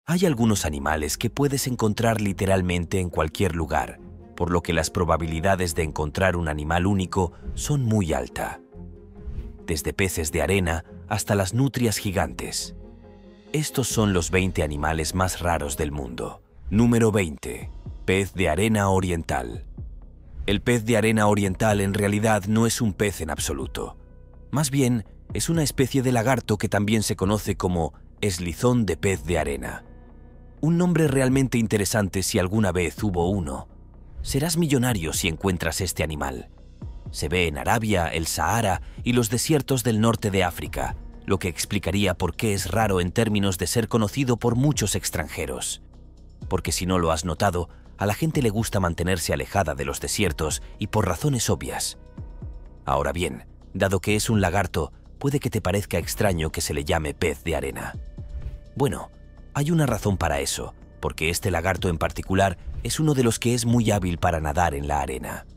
Hay algunos animales que puedes encontrar literalmente en cualquier lugar, por lo que las probabilidades de encontrar un animal único son muy altas. Desde peces de arena hasta las nutrias gigantes. Estos son los 20 animales más raros del mundo. Número 20. Pez de arena oriental. El pez de arena oriental en realidad no es un pez en absoluto. Más bien, es una especie de lagarto que también se conoce como eslizón de pez de arena. Un nombre realmente interesante si alguna vez hubo uno. Serás millonario si encuentras este animal. Se ve en Arabia, el Sahara y los desiertos del norte de África, lo que explicaría por qué es raro en términos de ser conocido por muchos extranjeros. Porque si no lo has notado, a la gente le gusta mantenerse alejada de los desiertos y por razones obvias. Ahora bien, dado que es un lagarto, puede que te parezca extraño que se le llame pez de arena. Bueno, hay una razón para eso, porque este lagarto en particular es uno de los que es muy hábil para nadar en la arena.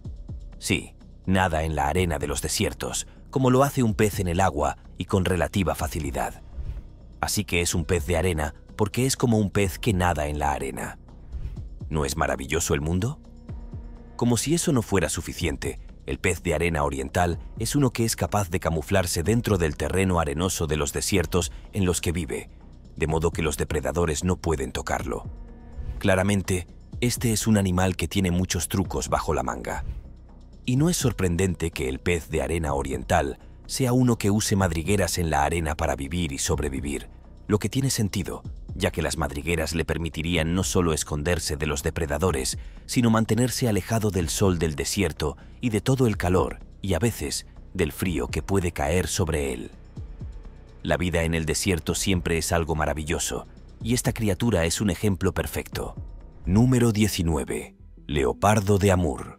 Sí, nada en la arena de los desiertos, como lo hace un pez en el agua y con relativa facilidad. Así que es un pez de arena porque es como un pez que nada en la arena. ¿No es maravilloso el mundo? Como si eso no fuera suficiente, el pez de arena oriental es uno que es capaz de camuflarse dentro del terreno arenoso de los desiertos en los que vive, de modo que los depredadores no pueden tocarlo. Claramente, este es un animal que tiene muchos trucos bajo la manga. Y no es sorprendente que el pez de arena oriental sea uno que use madrigueras en la arena para vivir y sobrevivir, lo que tiene sentido, ya que las madrigueras le permitirían no solo esconderse de los depredadores, sino mantenerse alejado del sol del desierto y de todo el calor, y a veces del frío que puede caer sobre él. La vida en el desierto siempre es algo maravilloso, y esta criatura es un ejemplo perfecto. Número 19. Leopardo de Amur.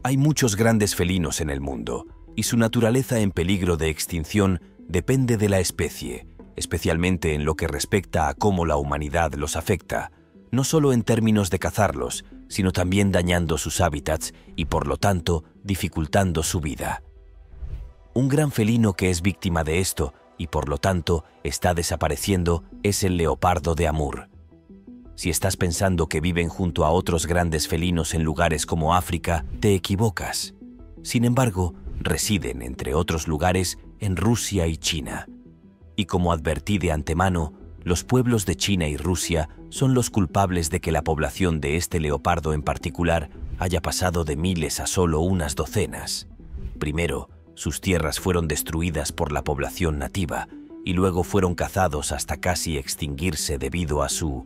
Hay muchos grandes felinos en el mundo, y su naturaleza en peligro de extinción depende de la especie, especialmente en lo que respecta a cómo la humanidad los afecta, no solo en términos de cazarlos, sino también dañando sus hábitats y, por lo tanto, dificultando su vida. Un gran felino que es víctima de esto y, por lo tanto, está desapareciendo es el leopardo de Amur. Si estás pensando que viven junto a otros grandes felinos en lugares como África, te equivocas. Sin embargo, residen, entre otros lugares, en Rusia y China. Y como advertí de antemano, los pueblos de China y Rusia son los culpables de que la población de este leopardo en particular haya pasado de miles a solo unas docenas. Primero, sus tierras fueron destruidas por la población nativa y luego fueron cazados hasta casi extinguirse debido a su...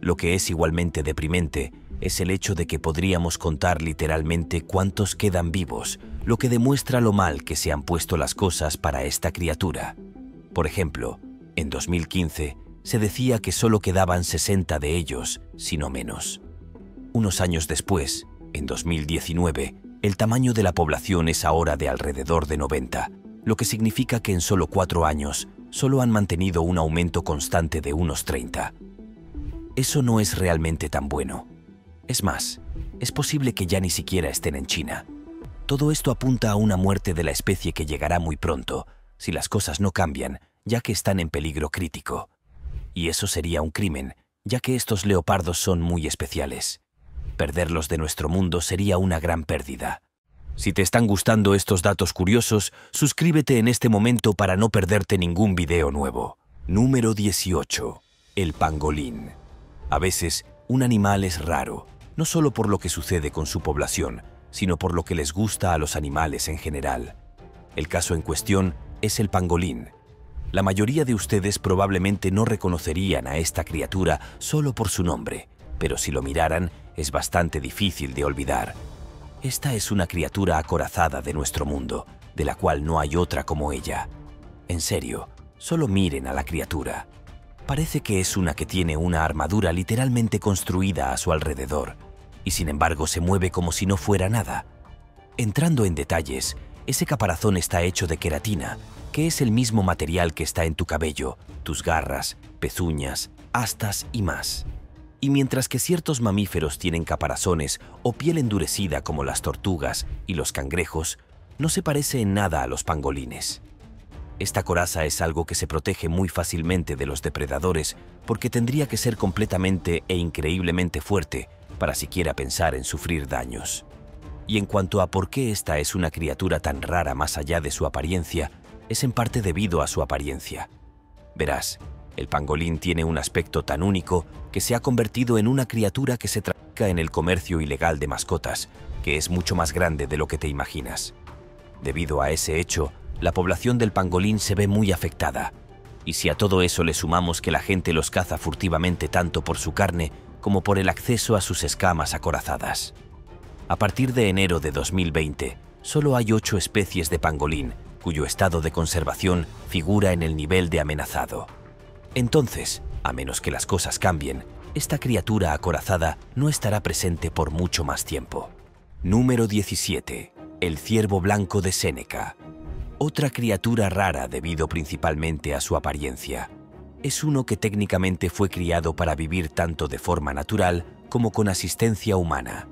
Lo que es igualmente deprimente es el hecho de que podríamos contar literalmente cuántos quedan vivos, lo que demuestra lo mal que se han puesto las cosas para esta criatura. Por ejemplo, en 2015 se decía que solo quedaban 60 de ellos, si no menos. Unos años después, en 2019, el tamaño de la población es ahora de alrededor de 90, lo que significa que en solo 4 años solo han mantenido un aumento constante de unos 30. Eso no es realmente tan bueno. Es más, es posible que ya ni siquiera estén en China. Todo esto apunta a una muerte de la especie que llegará muy pronto, si las cosas no cambian, ya que están en peligro crítico. Y eso sería un crimen, ya que estos leopardos son muy especiales. Perderlos de nuestro mundo sería una gran pérdida. Si te están gustando estos datos curiosos, suscríbete en este momento para no perderte ningún video nuevo. Número 18. El pangolín. A veces, un animal es raro, no solo por lo que sucede con su población, sino por lo que les gusta a los animales en general. El caso en cuestión es el pangolín. La mayoría de ustedes probablemente no reconocerían a esta criatura solo por su nombre, pero si lo miraran, es bastante difícil de olvidar. Esta es una criatura acorazada de nuestro mundo, de la cual no hay otra como ella. En serio, solo miren a la criatura. Parece que es una que tiene una armadura literalmente construida a su alrededor, y sin embargo se mueve como si no fuera nada. Entrando en detalles, ese caparazón está hecho de queratina, que es el mismo material que está en tu cabello, tus garras, pezuñas, astas y más. Y mientras que ciertos mamíferos tienen caparazones o piel endurecida como las tortugas y los cangrejos, no se parece en nada a los pangolines. Esta coraza es algo que se protege muy fácilmente de los depredadores porque tendría que ser completamente e increíblemente fuerte para siquiera pensar en sufrir daños. Y en cuanto a por qué esta es una criatura tan rara más allá de su apariencia, es en parte debido a su apariencia. Verás, el pangolín tiene un aspecto tan único que se ha convertido en una criatura que se trafica en el comercio ilegal de mascotas, que es mucho más grande de lo que te imaginas. Debido a ese hecho, la población del pangolín se ve muy afectada. Y si a todo eso le sumamos que la gente los caza furtivamente tanto por su carne como por el acceso a sus escamas acorazadas. A partir de enero de 2020, solo hay 8 especies de pangolín, cuyo estado de conservación figura en el nivel de amenazado. Entonces, a menos que las cosas cambien, esta criatura acorazada no estará presente por mucho más tiempo. Número 17. El ciervo blanco de Séneca. Otra criatura rara debido principalmente a su apariencia. Es uno que técnicamente fue criado para vivir tanto de forma natural como con asistencia humana.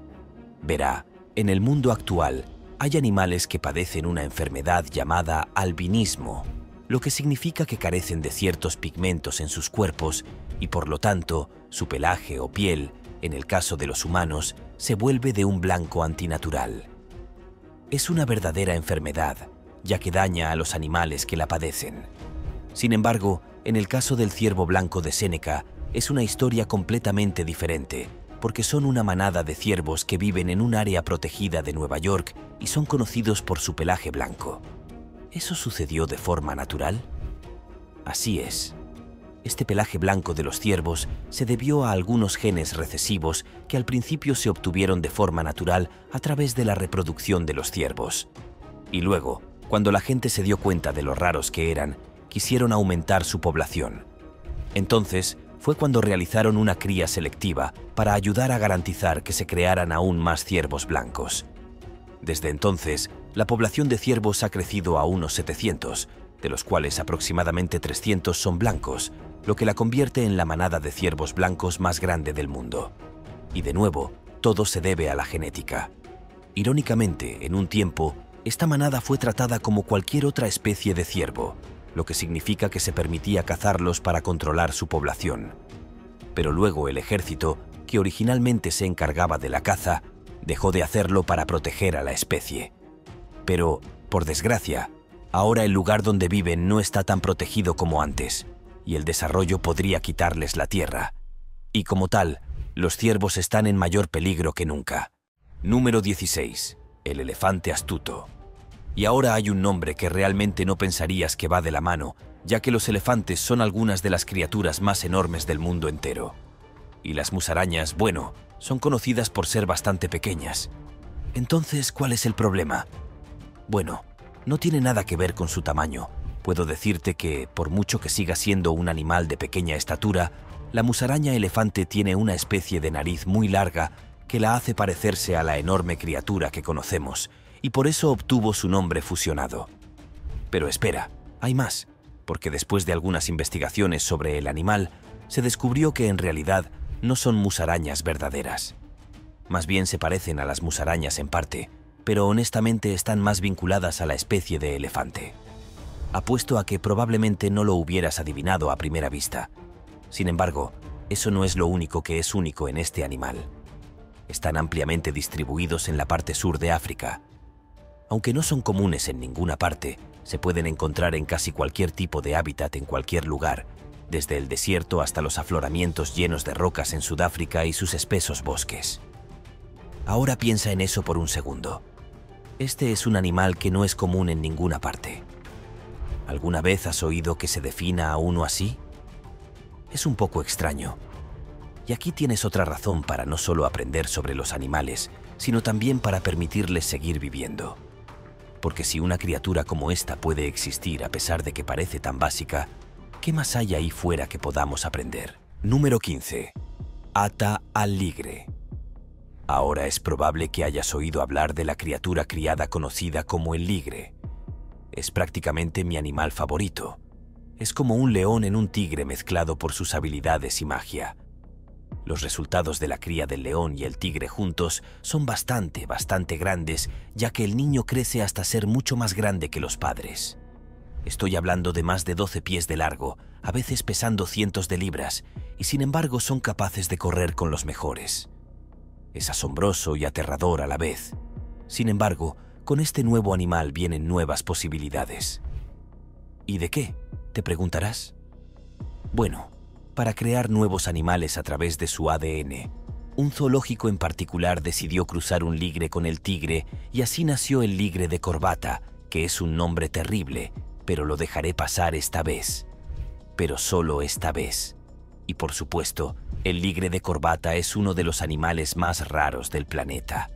Verá, en el mundo actual hay animales que padecen una enfermedad llamada albinismo, lo que significa que carecen de ciertos pigmentos en sus cuerpos y por lo tanto su pelaje o piel, en el caso de los humanos, se vuelve de un blanco antinatural. Es una verdadera enfermedad, ya que daña a los animales que la padecen. Sin embargo, en el caso del ciervo blanco de Séneca, es una historia completamente diferente, porque son una manada de ciervos que viven en un área protegida de Nueva York y son conocidos por su pelaje blanco. ¿Eso sucedió de forma natural? Así es. Este pelaje blanco de los ciervos se debió a algunos genes recesivos que al principio se obtuvieron de forma natural a través de la reproducción de los ciervos. Y luego, cuando la gente se dio cuenta de lo raros que eran, quisieron aumentar su población. Entonces, fue cuando realizaron una cría selectiva para ayudar a garantizar que se crearan aún más ciervos blancos. Desde entonces, la población de ciervos ha crecido a unos 700, de los cuales aproximadamente 300 son blancos, lo que la convierte en la manada de ciervos blancos más grande del mundo. Y de nuevo, todo se debe a la genética. Irónicamente, en un tiempo, esta manada fue tratada como cualquier otra especie de ciervo, lo que significa que se permitía cazarlos para controlar su población. Pero luego el ejército, que originalmente se encargaba de la caza, dejó de hacerlo para proteger a la especie. Pero, por desgracia, ahora el lugar donde viven no está tan protegido como antes, y el desarrollo podría quitarles la tierra. Y como tal, los ciervos están en mayor peligro que nunca. Número 16. El elefante astuto. Y ahora hay un nombre que realmente no pensarías que va de la mano, ya que los elefantes son algunas de las criaturas más enormes del mundo entero. Y las musarañas, bueno, son conocidas por ser bastante pequeñas. Entonces, ¿cuál es el problema? Bueno, no tiene nada que ver con su tamaño. Puedo decirte que, por mucho que siga siendo un animal de pequeña estatura, la musaraña elefante tiene una especie de nariz muy larga que la hace parecerse a la enorme criatura que conocemos, y por eso obtuvo su nombre fusionado. Pero espera, hay más, porque después de algunas investigaciones sobre el animal, se descubrió que en realidad no son musarañas verdaderas. Más bien se parecen a las musarañas en parte, pero honestamente están más vinculadas a la especie de elefante. Apuesto a que probablemente no lo hubieras adivinado a primera vista. Sin embargo, eso no es lo único que es único en este animal. Están ampliamente distribuidos en la parte sur de África. Aunque no son comunes en ninguna parte, se pueden encontrar en casi cualquier tipo de hábitat en cualquier lugar, desde el desierto hasta los afloramientos llenos de rocas en Sudáfrica y sus espesos bosques. Ahora piensa en eso por un segundo. Este es un animal que no es común en ninguna parte. ¿Alguna vez has oído que se defina a uno así? Es un poco extraño. Y aquí tienes otra razón para no solo aprender sobre los animales, sino también para permitirles seguir viviendo. Porque si una criatura como esta puede existir a pesar de que parece tan básica, ¿qué más hay ahí fuera que podamos aprender? Número 15. Ata al ligre. Ahora es probable que hayas oído hablar de la criatura criada conocida como el ligre. Es prácticamente mi animal favorito. Es como un león en un tigre mezclado por sus habilidades y magia. Los resultados de la cría del león y el tigre juntos son bastante grandes, ya que el niño crece hasta ser mucho más grande que los padres. Estoy hablando de más de 12 pies de largo, a veces pesando cientos de libras, y sin embargo son capaces de correr con los mejores. Es asombroso y aterrador a la vez. Sin embargo, con este nuevo animal vienen nuevas posibilidades. ¿Y de qué?, te preguntarás. Bueno, para crear nuevos animales a través de su ADN, un zoológico en particular decidió cruzar un ligre con el tigre y así nació el ligre de corbata, que es un nombre terrible, pero lo dejaré pasar esta vez. Pero solo esta vez. Y por supuesto, el ligre de corbata es uno de los animales más raros del planeta.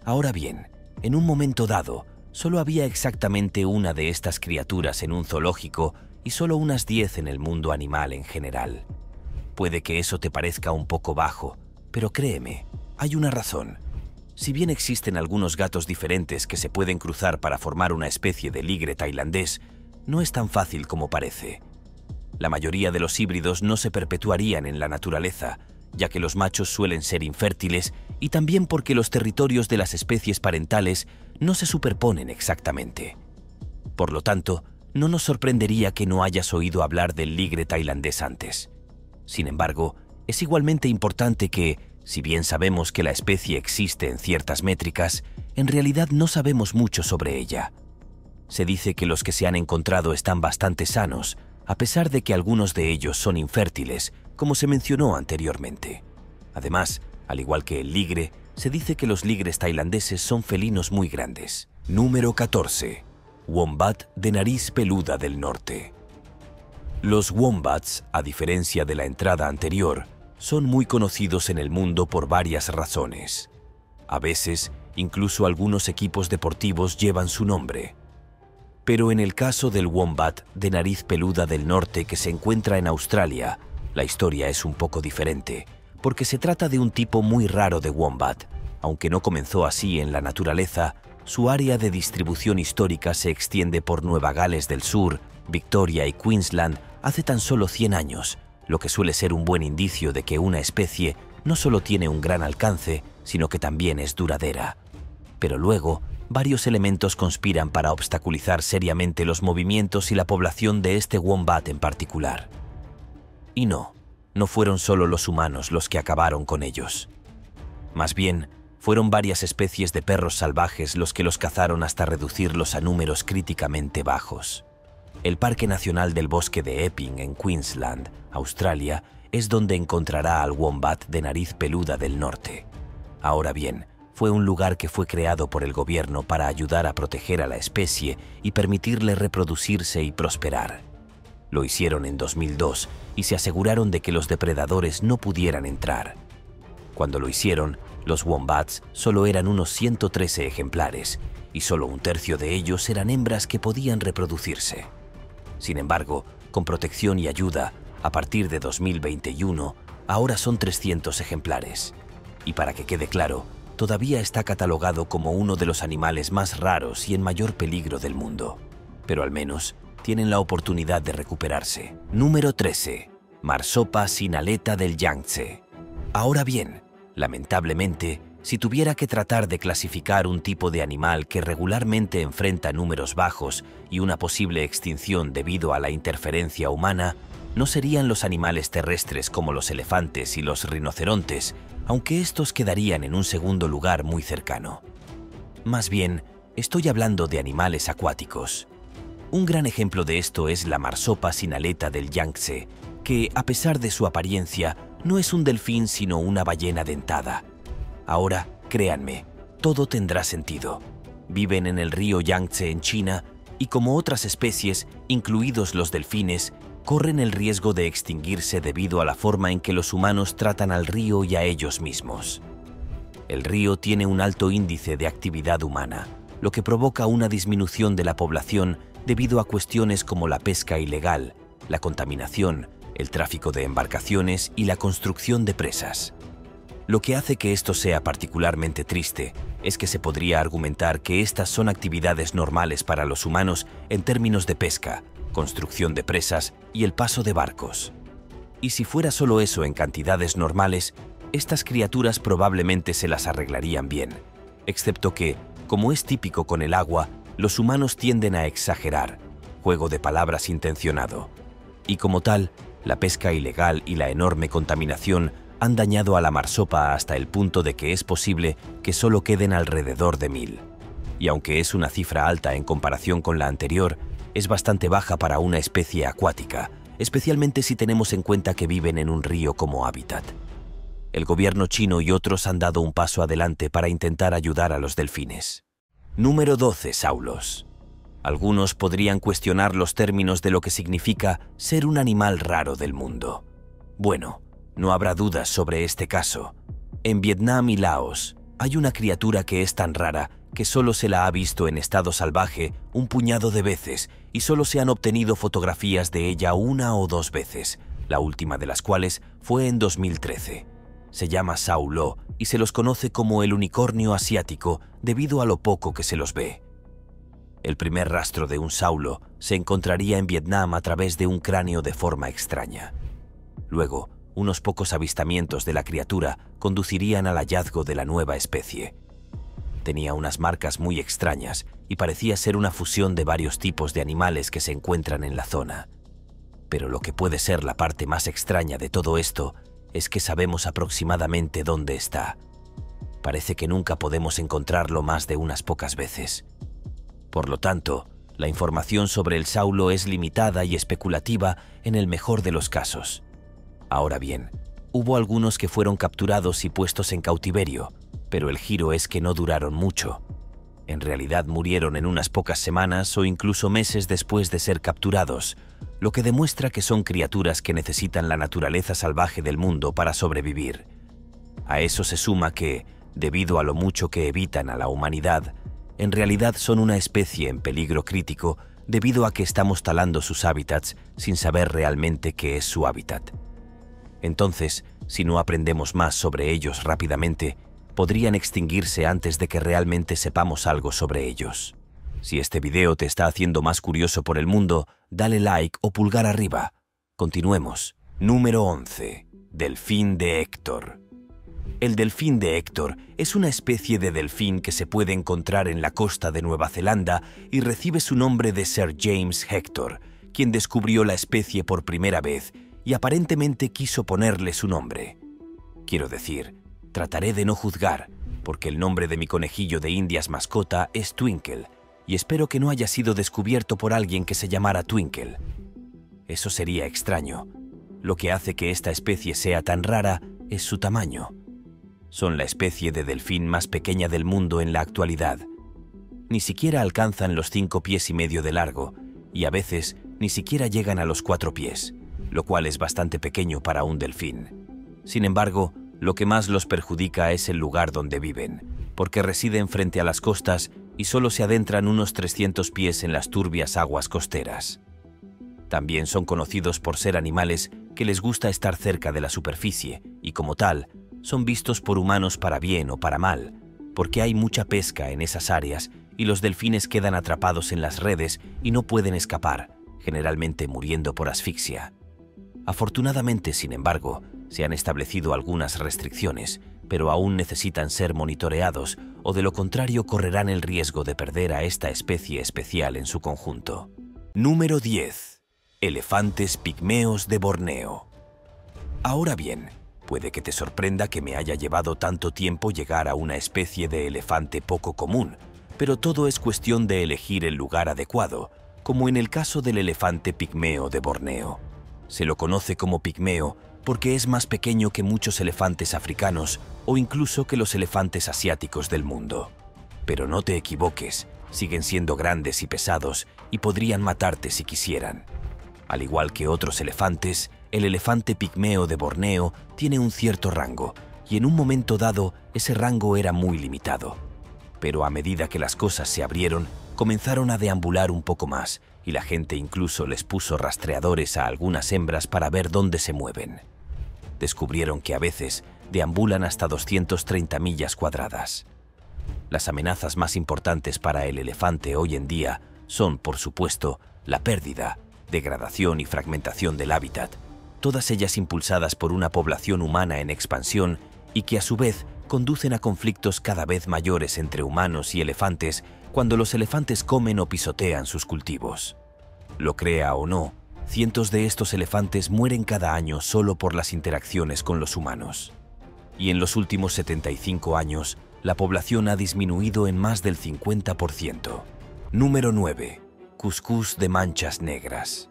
Ahora bien, en un momento dado, solo había exactamente una de estas criaturas en un zoológico y solo unas 10 en el mundo animal en general. Puede que eso te parezca un poco bajo, pero créeme, hay una razón. Si bien existen algunos gatos diferentes que se pueden cruzar para formar una especie de ligre tailandés, no es tan fácil como parece. La mayoría de los híbridos no se perpetuarían en la naturaleza, ya que los machos suelen ser infértiles y también porque los territorios de las especies parentales no se superponen exactamente. Por lo tanto, no nos sorprendería que no hayas oído hablar del ligre tailandés antes. Sin embargo, es igualmente importante que, si bien sabemos que la especie existe en ciertas métricas, en realidad no sabemos mucho sobre ella. Se dice que los que se han encontrado están bastante sanos, a pesar de que algunos de ellos son infértiles, como se mencionó anteriormente. Además, al igual que el ligre, se dice que los ligres tailandeses son felinos muy grandes. Número 14. Wombat de nariz peluda del norte. Los wombats, a diferencia de la entrada anterior, son muy conocidos en el mundo por varias razones. A veces, incluso algunos equipos deportivos llevan su nombre. Pero en el caso del wombat de nariz peluda del norte que se encuentra en Australia, la historia es un poco diferente, porque se trata de un tipo muy raro de wombat. Aunque no comenzó así en la naturaleza, su área de distribución histórica se extiende por Nueva Gales del Sur, Victoria y Queensland hace tan solo 100 años, lo que suele ser un buen indicio de que una especie no solo tiene un gran alcance, sino que también es duradera. Pero luego, varios elementos conspiran para obstaculizar seriamente los movimientos y la población de este wombat en particular. Y no fueron solo los humanos los que acabaron con ellos. Más bien, fueron varias especies de perros salvajes los que los cazaron hasta reducirlos a números críticamente bajos. El Parque Nacional del Bosque de Epping, en Queensland, Australia, es donde encontrará al wombat de nariz peluda del norte. Ahora bien, fue un lugar que fue creado por el gobierno para ayudar a proteger a la especie y permitirle reproducirse y prosperar. Lo hicieron en 2002 y se aseguraron de que los depredadores no pudieran entrar. Cuando lo hicieron, los wombats solo eran unos 113 ejemplares y solo un tercio de ellos eran hembras que podían reproducirse. Sin embargo, con protección y ayuda, a partir de 2021, ahora son 300 ejemplares. Y para que quede claro, todavía está catalogado como uno de los animales más raros y en mayor peligro del mundo. Pero al menos tienen la oportunidad de recuperarse. Número 13. Marsopa sin aleta del Yangtze. Ahora bien, lamentablemente, si tuviera que tratar de clasificar un tipo de animal que regularmente enfrenta números bajos y una posible extinción debido a la interferencia humana, no serían los animales terrestres como los elefantes y los rinocerontes, aunque estos quedarían en un segundo lugar muy cercano. Más bien, estoy hablando de animales acuáticos. Un gran ejemplo de esto es la marsopa sin aleta del Yangtze, que, a pesar de su apariencia, no es un delfín sino una ballena dentada. Ahora, créanme, todo tendrá sentido. Viven en el río Yangtze en China y, como otras especies, incluidos los delfines, corren el riesgo de extinguirse debido a la forma en que los humanos tratan al río y a ellos mismos. El río tiene un alto índice de actividad humana, lo que provoca una disminución de la población debido a cuestiones como la pesca ilegal, la contaminación, el tráfico de embarcaciones y la construcción de presas. Lo que hace que esto sea particularmente triste es que se podría argumentar que estas son actividades normales para los humanos en términos de pesca, construcción de presas y el paso de barcos. Y si fuera solo eso en cantidades normales, estas criaturas probablemente se las arreglarían bien, excepto que, como es típico con el agua, los humanos tienden a exagerar, juego de palabras intencionado. Y como tal, la pesca ilegal y la enorme contaminación han dañado a la marsopa hasta el punto de que es posible que solo queden alrededor de 1000. Y aunque es una cifra alta en comparación con la anterior, es bastante baja para una especie acuática, especialmente si tenemos en cuenta que viven en un río como hábitat. El gobierno chino y otros han dado un paso adelante para intentar ayudar a los delfines. Número 12. Saulos. Algunos podrían cuestionar los términos de lo que significa ser un animal raro del mundo. Bueno, no habrá dudas sobre este caso. En Vietnam y Laos hay una criatura que es tan rara que solo se la ha visto en estado salvaje un puñado de veces y solo se han obtenido fotografías de ella 1 o 2 veces, la última de las cuales fue en 2013. Se llama Sao Lo y se los conoce como el unicornio asiático debido a lo poco que se los ve. El primer rastro de un saulo se encontraría en Vietnam a través de un cráneo de forma extraña. Luego, unos pocos avistamientos de la criatura conducirían al hallazgo de la nueva especie. Tenía unas marcas muy extrañas y parecía ser una fusión de varios tipos de animales que se encuentran en la zona. Pero lo que puede ser la parte más extraña de todo esto es que sabemos aproximadamente dónde está. Parece que nunca podemos encontrarlo más de unas pocas veces. Por lo tanto, la información sobre el saulo es limitada y especulativa en el mejor de los casos. Ahora bien, hubo algunos que fueron capturados y puestos en cautiverio, pero el giro es que no duraron mucho. En realidad murieron en unas pocas semanas o incluso meses después de ser capturados, lo que demuestra que son criaturas que necesitan la naturaleza salvaje del mundo para sobrevivir. A eso se suma que, debido a lo mucho que evitan a la humanidad, en realidad son una especie en peligro crítico debido a que estamos talando sus hábitats sin saber realmente qué es su hábitat. Entonces, si no aprendemos más sobre ellos rápidamente, podrían extinguirse antes de que realmente sepamos algo sobre ellos. Si este video te está haciendo más curioso por el mundo, dale like o pulgar arriba. Continuemos. Número 11. Delfín de Héctor. El delfín de Héctor es una especie de delfín que se puede encontrar en la costa de Nueva Zelanda y recibe su nombre de Sir James Hector, quien descubrió la especie por primera vez y aparentemente quiso ponerle su nombre. Quiero decir, trataré de no juzgar, porque el nombre de mi conejillo de Indias mascota es Twinkle, y espero que no haya sido descubierto por alguien que se llamara Twinkle. Eso sería extraño. Lo que hace que esta especie sea tan rara es su tamaño. Son la especie de delfín más pequeña del mundo en la actualidad. Ni siquiera alcanzan los 5,5 pies de largo, y a veces ni siquiera llegan a los 4 pies, lo cual es bastante pequeño para un delfín. Sin embargo, lo que más los perjudica es el lugar donde viven, porque residen frente a las costas y solo se adentran unos 300 pies en las turbias aguas costeras. También son conocidos por ser animales que les gusta estar cerca de la superficie y, como tal, son vistos por humanos para bien o para mal, porque hay mucha pesca en esas áreas y los delfines quedan atrapados en las redes y no pueden escapar, generalmente muriendo por asfixia. Afortunadamente, sin embargo, se han establecido algunas restricciones, pero aún necesitan ser monitoreados o de lo contrario correrán el riesgo de perder a esta especie especial en su conjunto. Número 10. Elefantes pigmeos de Borneo. Ahora bien, puede que te sorprenda que me haya llevado tanto tiempo llegar a una especie de elefante poco común, pero todo es cuestión de elegir el lugar adecuado, como en el caso del elefante pigmeo de Borneo. Se lo conoce como pigmeo porque es más pequeño que muchos elefantes africanos o incluso que los elefantes asiáticos del mundo. Pero no te equivoques, siguen siendo grandes y pesados y podrían matarte si quisieran. Al igual que otros elefantes, el elefante pigmeo de Borneo tiene un cierto rango, y en un momento dado ese rango era muy limitado. Pero a medida que las cosas se abrieron, comenzaron a deambular un poco más, y la gente incluso les puso rastreadores a algunas hembras para ver dónde se mueven. Descubrieron que a veces deambulan hasta 230 millas cuadradas. Las amenazas más importantes para el elefante hoy en día son, por supuesto, la pérdida, degradación y fragmentación del hábitat, todas ellas impulsadas por una población humana en expansión y que a su vez conducen a conflictos cada vez mayores entre humanos y elefantes cuando los elefantes comen o pisotean sus cultivos. Lo crea o no, cientos de estos elefantes mueren cada año solo por las interacciones con los humanos. Y en los últimos 75 años, la población ha disminuido en más del 50%. Número 9. Cuscús de manchas negras.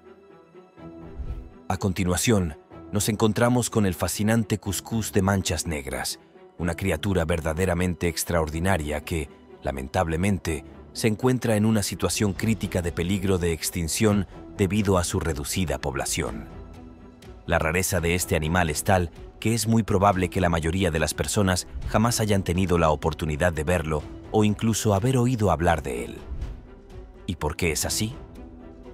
A continuación, nos encontramos con el fascinante cuscús de manchas negras, una criatura verdaderamente extraordinaria que, lamentablemente, se encuentra en una situación crítica de peligro de extinción debido a su reducida población. La rareza de este animal es tal que es muy probable que la mayoría de las personas jamás hayan tenido la oportunidad de verlo o incluso haber oído hablar de él. ¿Y por qué es así?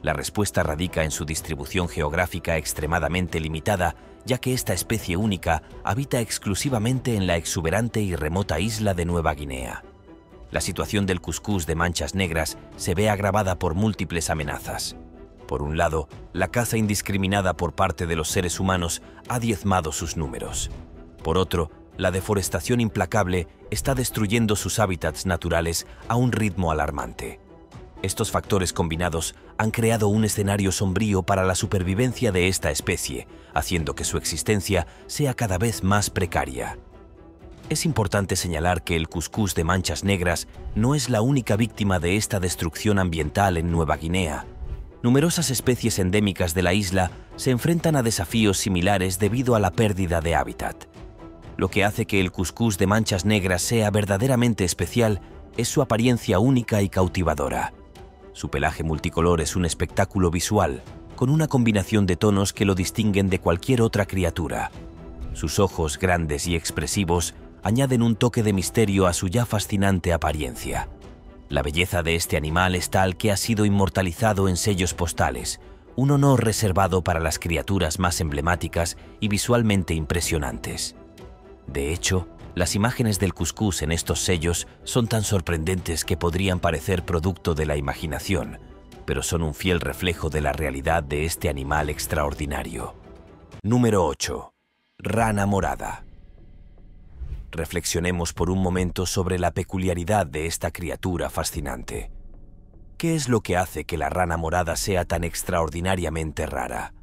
La respuesta radica en su distribución geográfica extremadamente limitada, ya que esta especie única habita exclusivamente en la exuberante y remota isla de Nueva Guinea. La situación del cuscús de manchas negras se ve agravada por múltiples amenazas. Por un lado, la caza indiscriminada por parte de los seres humanos ha diezmado sus números. Por otro, la deforestación implacable está destruyendo sus hábitats naturales a un ritmo alarmante. Estos factores combinados han creado un escenario sombrío para la supervivencia de esta especie, haciendo que su existencia sea cada vez más precaria. Es importante señalar que el cuscús de manchas negras no es la única víctima de esta destrucción ambiental en Nueva Guinea. Numerosas especies endémicas de la isla se enfrentan a desafíos similares debido a la pérdida de hábitat. Lo que hace que el cuscús de manchas negras sea verdaderamente especial es su apariencia única y cautivadora. Su pelaje multicolor es un espectáculo visual, con una combinación de tonos que lo distinguen de cualquier otra criatura. Sus ojos grandes y expresivos añaden un toque de misterio a su ya fascinante apariencia. La belleza de este animal es tal que ha sido inmortalizado en sellos postales, un honor reservado para las criaturas más emblemáticas y visualmente impresionantes. De hecho, las imágenes del cuscús en estos sellos son tan sorprendentes que podrían parecer producto de la imaginación, pero son un fiel reflejo de la realidad de este animal extraordinario. Número 8. Rana morada. Reflexionemos por un momento sobre la peculiaridad de esta criatura fascinante. ¿Qué es lo que hace que la rana morada sea tan extraordinariamente rara?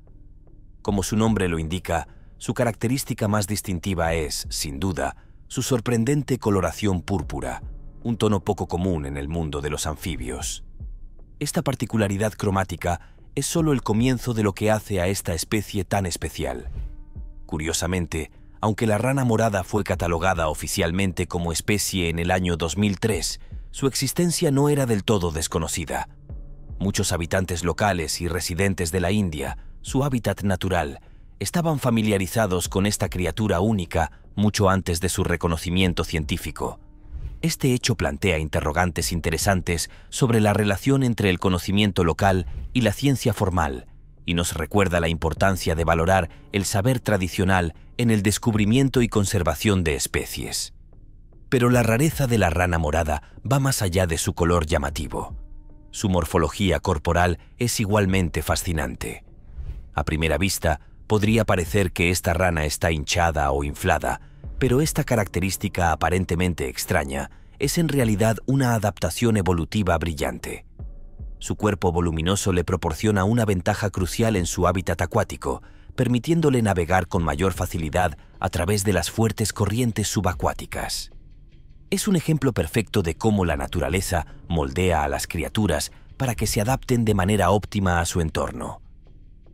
Como su nombre lo indica, su característica más distintiva es, sin duda, su sorprendente coloración púrpura, un tono poco común en el mundo de los anfibios. Esta particularidad cromática es solo el comienzo de lo que hace a esta especie tan especial. Curiosamente, aunque la rana morada fue catalogada oficialmente como especie en el año 2003, su existencia no era del todo desconocida. Muchos habitantes locales y residentes de la India, su hábitat natural, estaban familiarizados con esta criatura única mucho antes de su reconocimiento científico. Este hecho plantea interrogantes interesantes sobre la relación entre el conocimiento local y la ciencia formal, y nos recuerda la importancia de valorar el saber tradicional en el descubrimiento y conservación de especies. Pero la rareza de la rana morada va más allá de su color llamativo. Su morfología corporal es igualmente fascinante. A primera vista, podría parecer que esta rana está hinchada o inflada, pero esta característica aparentemente extraña es en realidad una adaptación evolutiva brillante. Su cuerpo voluminoso le proporciona una ventaja crucial en su hábitat acuático, permitiéndole navegar con mayor facilidad a través de las fuertes corrientes subacuáticas. Es un ejemplo perfecto de cómo la naturaleza moldea a las criaturas para que se adapten de manera óptima a su entorno.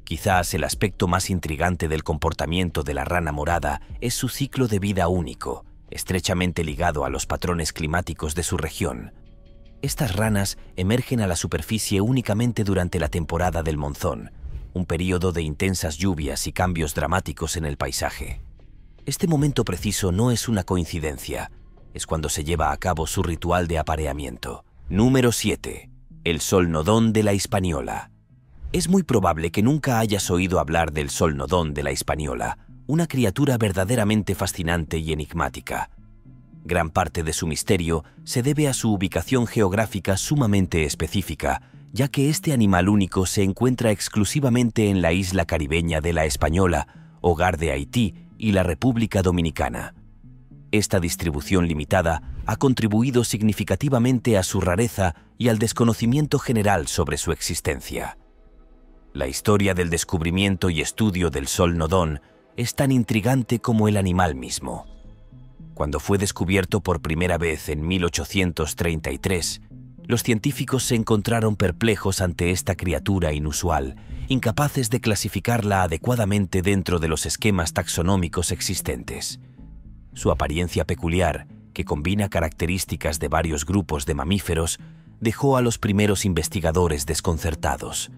Quizás el aspecto más intrigante del comportamiento de la rana morada es su ciclo de vida único, estrechamente ligado a los patrones climáticos de su región. Estas ranas emergen a la superficie únicamente durante la temporada del monzón, un período de intensas lluvias y cambios dramáticos en el paisaje. Este momento preciso no es una coincidencia, es cuando se lleva a cabo su ritual de apareamiento. Número 7. El solnodón de la Hispaniola. Es muy probable que nunca hayas oído hablar del solnodón de la Hispaniola, una criatura verdaderamente fascinante y enigmática. Gran parte de su misterio se debe a su ubicación geográfica sumamente específica, ya que este animal único se encuentra exclusivamente en la isla caribeña de La Española, hogar de Haití y la República Dominicana. Esta distribución limitada ha contribuido significativamente a su rareza y al desconocimiento general sobre su existencia. La historia del descubrimiento y estudio del Solnodon es tan intrigante como el animal mismo. Cuando fue descubierto por primera vez en 1833, los científicos se encontraron perplejos ante esta criatura inusual, incapaces de clasificarla adecuadamente dentro de los esquemas taxonómicos existentes. Su apariencia peculiar, que combina características de varios grupos de mamíferos, dejó a los primeros investigadores desconcertados.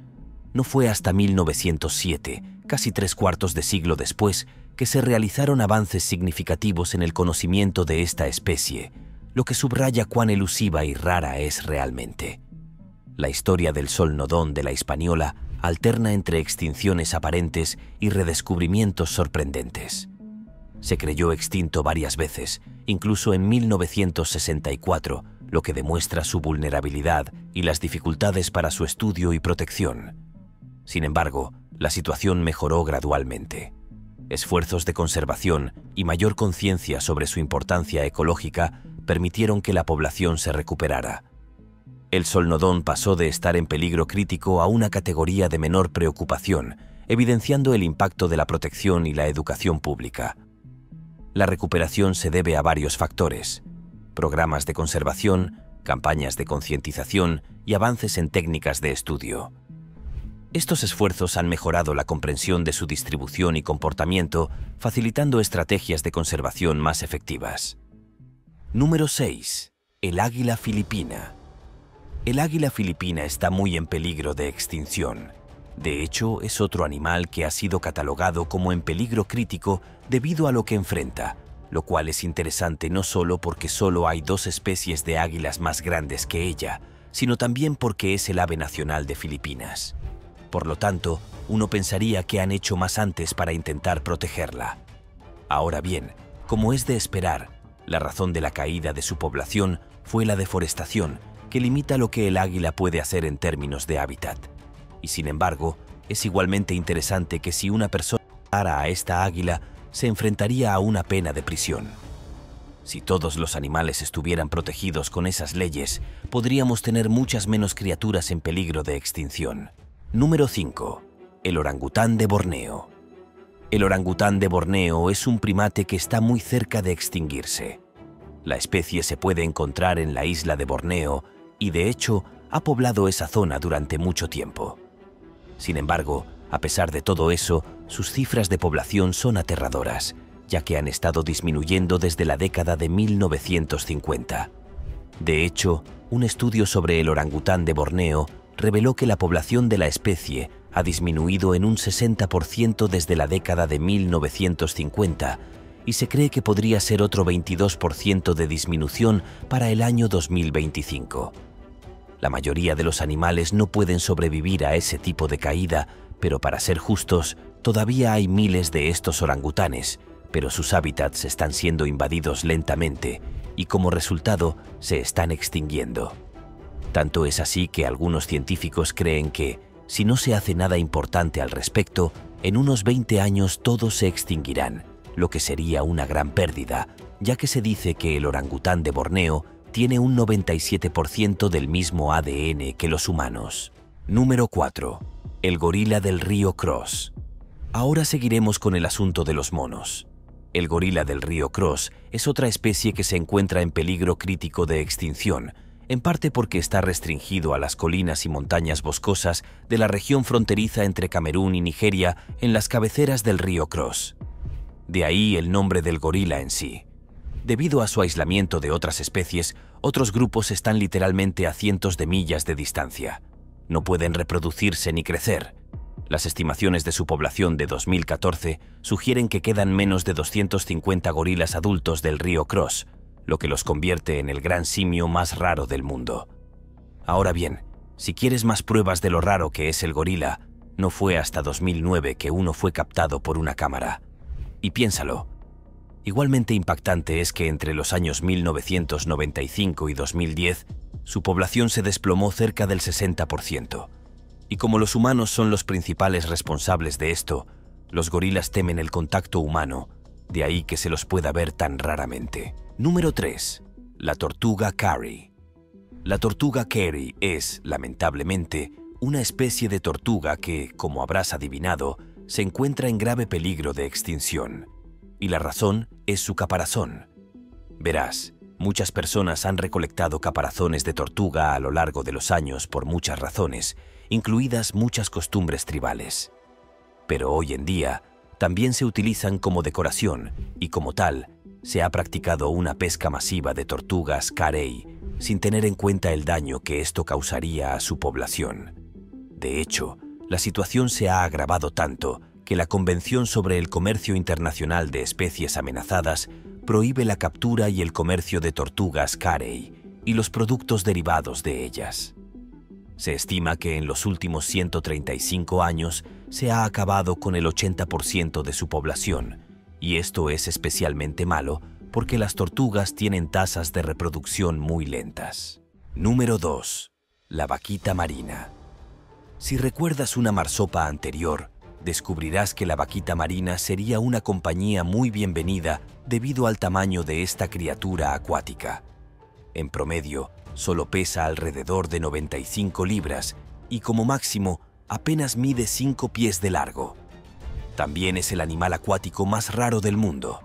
No fue hasta 1907, casi 3/4 de siglo después, que se realizaron avances significativos en el conocimiento de esta especie, lo que subraya cuán elusiva y rara es realmente. La historia del Solnodon de la Hispaniola alterna entre extinciones aparentes y redescubrimientos sorprendentes. Se creyó extinto varias veces, incluso en 1964, lo que demuestra su vulnerabilidad y las dificultades para su estudio y protección. Sin embargo, la situación mejoró gradualmente. Esfuerzos de conservación y mayor conciencia sobre su importancia ecológica permitieron que la población se recuperara. El Solnodon pasó de estar en peligro crítico a una categoría de menor preocupación, evidenciando el impacto de la protección y la educación pública. La recuperación se debe a varios factores: programas de conservación, campañas de concientización y avances en técnicas de estudio. Estos esfuerzos han mejorado la comprensión de su distribución y comportamiento, facilitando estrategias de conservación más efectivas. Número 6. El águila filipina. El águila filipina está muy en peligro de extinción. De hecho, es otro animal que ha sido catalogado como en peligro crítico debido a lo que enfrenta, lo cual es interesante no solo porque solo hay 2 especies de águilas más grandes que ella, sino también porque es el ave nacional de Filipinas. Por lo tanto, uno pensaría que han hecho más antes para intentar protegerla. Ahora bien, como es de esperar, la razón de la caída de su población fue la deforestación, que limita lo que el águila puede hacer en términos de hábitat. Y sin embargo, es igualmente interesante que si una persona matara a esta águila, se enfrentaría a una pena de prisión. Si todos los animales estuvieran protegidos con esas leyes, podríamos tener muchas menos criaturas en peligro de extinción. Número 5. El orangután de Borneo. El orangután de Borneo es un primate que está muy cerca de extinguirse. La especie se puede encontrar en la isla de Borneo y, de hecho, ha poblado esa zona durante mucho tiempo. Sin embargo, a pesar de todo eso, sus cifras de población son aterradoras, ya que han estado disminuyendo desde la década de 1950. De hecho, un estudio sobre el orangután de Borneo reveló que la población de la especie ha disminuido en un 60% desde la década de 1950 y se cree que podría ser otro 22% de disminución para el año 2025. La mayoría de los animales no pueden sobrevivir a ese tipo de caída, pero para ser justos, todavía hay miles de estos orangutanes, pero sus hábitats están siendo invadidos lentamente y como resultado se están extinguiendo. Tanto es así que algunos científicos creen que, si no se hace nada importante al respecto, en unos 20 años todos se extinguirán, lo que sería una gran pérdida, ya que se dice que el orangután de Borneo tiene un 97% del mismo ADN que los humanos. Número 4. El gorila del río Cross. Ahora seguiremos con el asunto de los monos. El gorila del río Cross es otra especie que se encuentra en peligro crítico de extinción, en parte porque está restringido a las colinas y montañas boscosas de la región fronteriza entre Camerún y Nigeria en las cabeceras del río Cross. De ahí el nombre del gorila en sí. Debido a su aislamiento de otras especies, otros grupos están literalmente a cientos de millas de distancia. No pueden reproducirse ni crecer. Las estimaciones de su población de 2014 sugieren que quedan menos de 250 gorilas adultos del río Cross, lo que los convierte en el gran simio más raro del mundo. Ahora bien, si quieres más pruebas de lo raro que es el gorila, no fue hasta 2009 que uno fue captado por una cámara. Y piénsalo. Igualmente impactante es que entre los años 1995 y 2010, su población se desplomó cerca del 60%. Y como los humanos son los principales responsables de esto, los gorilas temen el contacto humano, de ahí que se los pueda ver tan raramente. Número 3. La tortuga Carey. La tortuga Carey es, lamentablemente, una especie de tortuga que, como habrás adivinado, se encuentra en grave peligro de extinción. Y la razón es su caparazón. Verás, muchas personas han recolectado caparazones de tortuga a lo largo de los años por muchas razones, incluidas muchas costumbres tribales. Pero hoy en día también se utilizan como decoración y como tal se ha practicado una pesca masiva de tortugas carey sin tener en cuenta el daño que esto causaría a su población. De hecho, la situación se ha agravado tanto que la Convención sobre el Comercio Internacional de Especies Amenazadas prohíbe la captura y el comercio de tortugas carey y los productos derivados de ellas. Se estima que en los últimos 135 años se ha acabado con el 80% de su población, y esto es especialmente malo porque las tortugas tienen tasas de reproducción muy lentas. Número 2. La vaquita marina. Si recuerdas una marsopa anterior, descubrirás que la vaquita marina sería una compañía muy bienvenida debido al tamaño de esta criatura acuática. En promedio, solo pesa alrededor de 95 libras y como máximo apenas mide 5 pies de largo. También es el animal acuático más raro del mundo.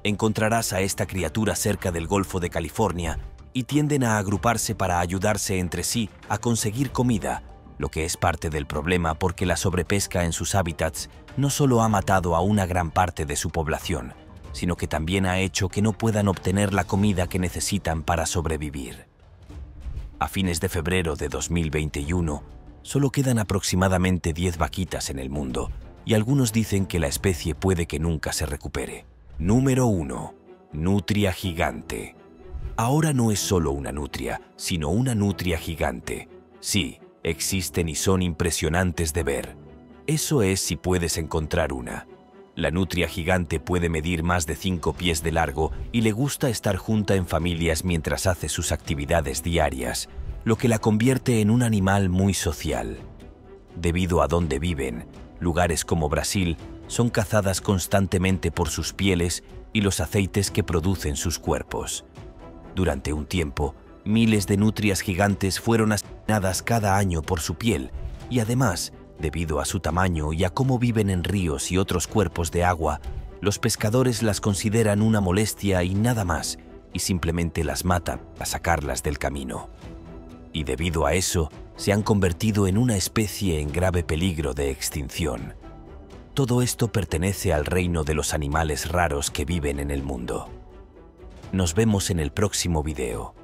Encontrarás a esta criatura cerca del Golfo de California y tienden a agruparse para ayudarse entre sí a conseguir comida, lo que es parte del problema porque la sobrepesca en sus hábitats no solo ha matado a una gran parte de su población, sino que también ha hecho que no puedan obtener la comida que necesitan para sobrevivir. A fines de febrero de 2021, solo quedan aproximadamente 10 vaquitas en el mundo, y algunos dicen que la especie puede que nunca se recupere. Número 1. Nutria gigante. Ahora no es solo una nutria, sino una nutria gigante. Sí, existen y son impresionantes de ver. Eso es si puedes encontrar una. La nutria gigante puede medir más de 5 pies de largo y le gusta estar junta en familias mientras hace sus actividades diarias, lo que la convierte en un animal muy social. Debido a dónde viven, lugares como Brasil son cazadas constantemente por sus pieles y los aceites que producen sus cuerpos. Durante un tiempo, miles de nutrias gigantes fueron asesinadas cada año por su piel y además, debido a su tamaño y a cómo viven en ríos y otros cuerpos de agua, los pescadores las consideran una molestia y nada más, y simplemente las matan para sacarlas del camino. Y debido a eso, se han convertido en una especie en grave peligro de extinción. Todo esto pertenece al reino de los animales raros que viven en el mundo. Nos vemos en el próximo video.